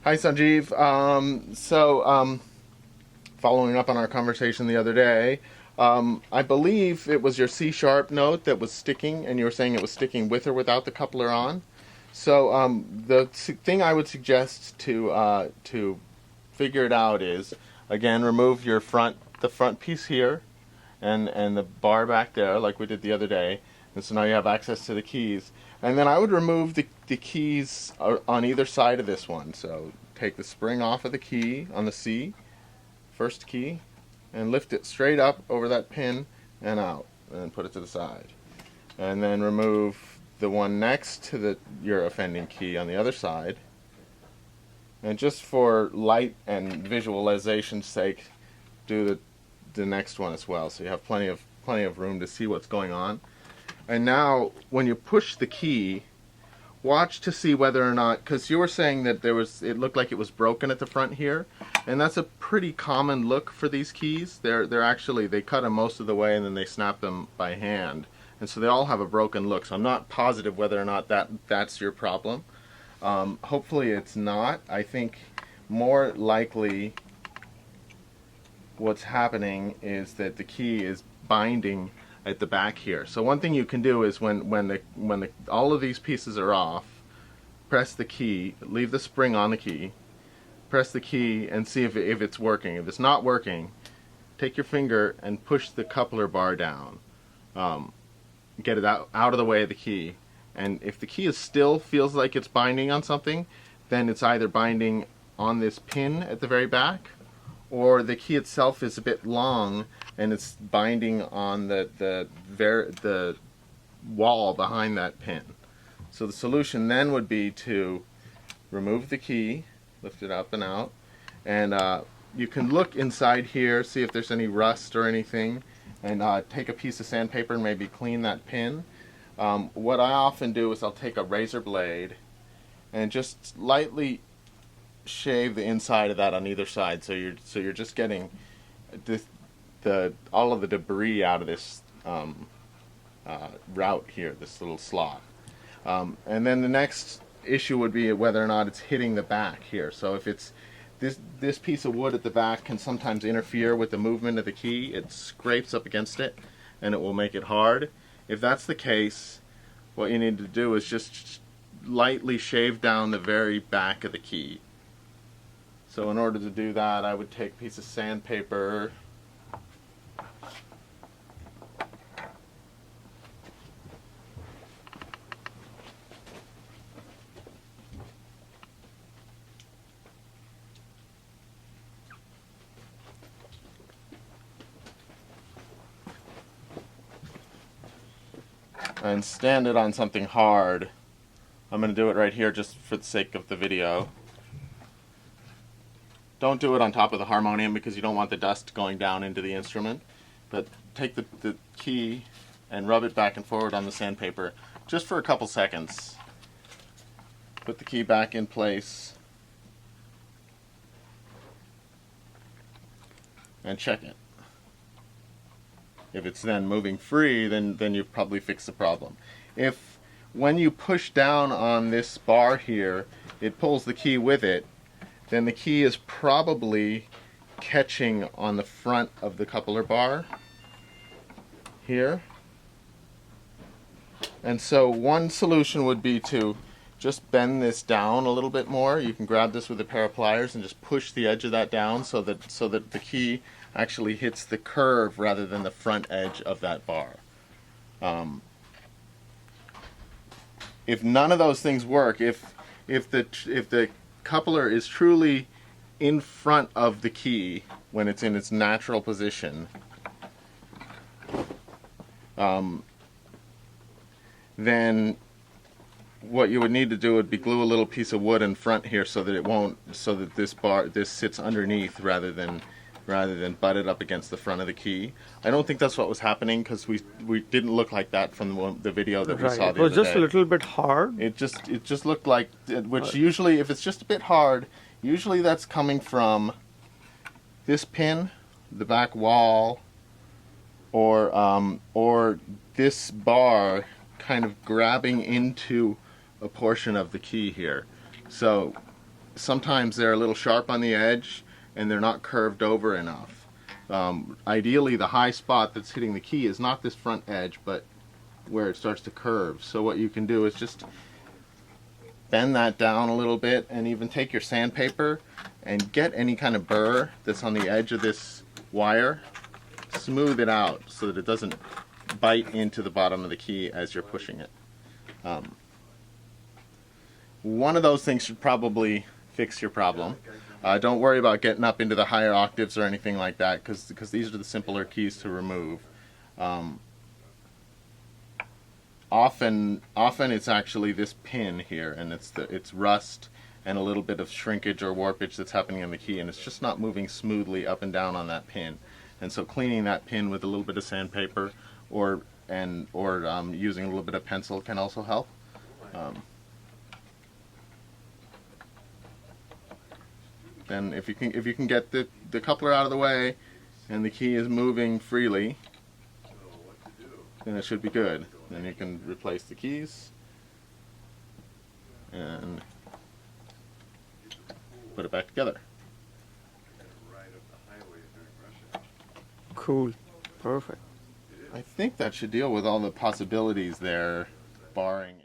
Hi, Sanjeev. Following up on our conversation the other day, I believe it was your C-sharp note that was sticking, and you were saying it was sticking with or without the coupler on. The thing I would suggest to figure it out is, again, remove the front piece here, and the bar back there, like we did the other day. And so now you have access to the keys. And then I would remove the keys on either side of this one. So take the spring off of the key on the C, first key, and lift it straight up over that pin and out, and put it to the side. And then remove the one next to your offending key on the other side. And just for light and visualization's sake, do the next one as well, so you have plenty of room to see what's going on. And now, when you push the key, watch to see whether or not, because you were saying that it looked like it was broken at the front here, and that's a pretty common look for these keys. They're actually, they cut them most of the way and then they snap them by hand, and so they all have a broken look. So I'm not positive whether or not that's your problem. Hopefully it's not. I think more likely what's happening is that the key is binding at the back here. So one thing you can do is when all of these pieces are off, press the key, leave the spring on the key, press the key and see if it's working. If it's not working, take your finger and push the coupler bar down. Get it out of the way of the key. And if the key still feels like it's binding on something, then it's either binding on this pin at the very back, or the key itself is a bit long and it's binding on the wall behind that pin. So the solution then would be to remove the key, lift it up and out, and you can look inside here, see if there's any rust or anything, and take a piece of sandpaper and maybe clean that pin. What I often do is I'll take a razor blade and just lightly shave the inside of that on either side, so you're just getting all of the debris out of this route here, this little slot. And then the next issue would be whether or not it's hitting the back here. So if it's this piece of wood at the back can sometimes interfere with the movement of the key. It scrapes up against it and it will make it hard. If that's the case, what you need to do is just lightly shave down the very back of the key. So in order to do that, I would take a piece of sandpaper, and stand it on something hard. I'm going to do it right here just for the sake of the video. Don't do it on top of the harmonium because you don't want the dust going down into the instrument. But take the key and rub it back and forward on the sandpaper just for a couple seconds. Put the key back in place and check it. If it's then moving free, then you've probably fixed the problem. If when you push down on this bar here, it pulls the key with it, then the key is probably catching on the front of the coupler bar here. And so one solution would be to just bend this down a little bit more. You can grab this with a pair of pliers and just push the edge of that down so that the key actually hits the curve rather than the front edge of that bar. If none of those things work, if the coupler is truly in front of the key when it's in its natural position, then what you would need to do would be glue a little piece of wood in front here so that this sits underneath rather than butt it up against the front of the key. I don't think that's what was happening because we didn't look like that from the video that we saw the other day. It was just a little bit hard. It just looked like, which usually, if it's just a bit hard, usually that's coming from this pin, the back wall, or this bar kind of grabbing into a portion of the key here. So sometimes they're a little sharp on the edge and they're not curved over enough. Ideally, the high spot that's hitting the key is not this front edge, but where it starts to curve. So what you can do is just bend that down a little bit, and even take your sandpaper and get any kind of burr that's on the edge of this wire, smooth it out so that it doesn't bite into the bottom of the key as you're pushing it. One of those things should probably fix your problem. Don't worry about getting up into the higher octaves or anything like that, because these are the simpler keys to remove. Often it's actually this pin here, and it's rust and a little bit of shrinkage or warpage that's happening in the key, and it's just not moving smoothly up and down on that pin. And so cleaning that pin with a little bit of sandpaper or using a little bit of pencil can also help. Then if you can get the coupler out of the way and the key is moving freely, then it should be good. Then you can replace the keys and put it back together. Cool. Perfect. I think that should deal with all the possibilities there, barring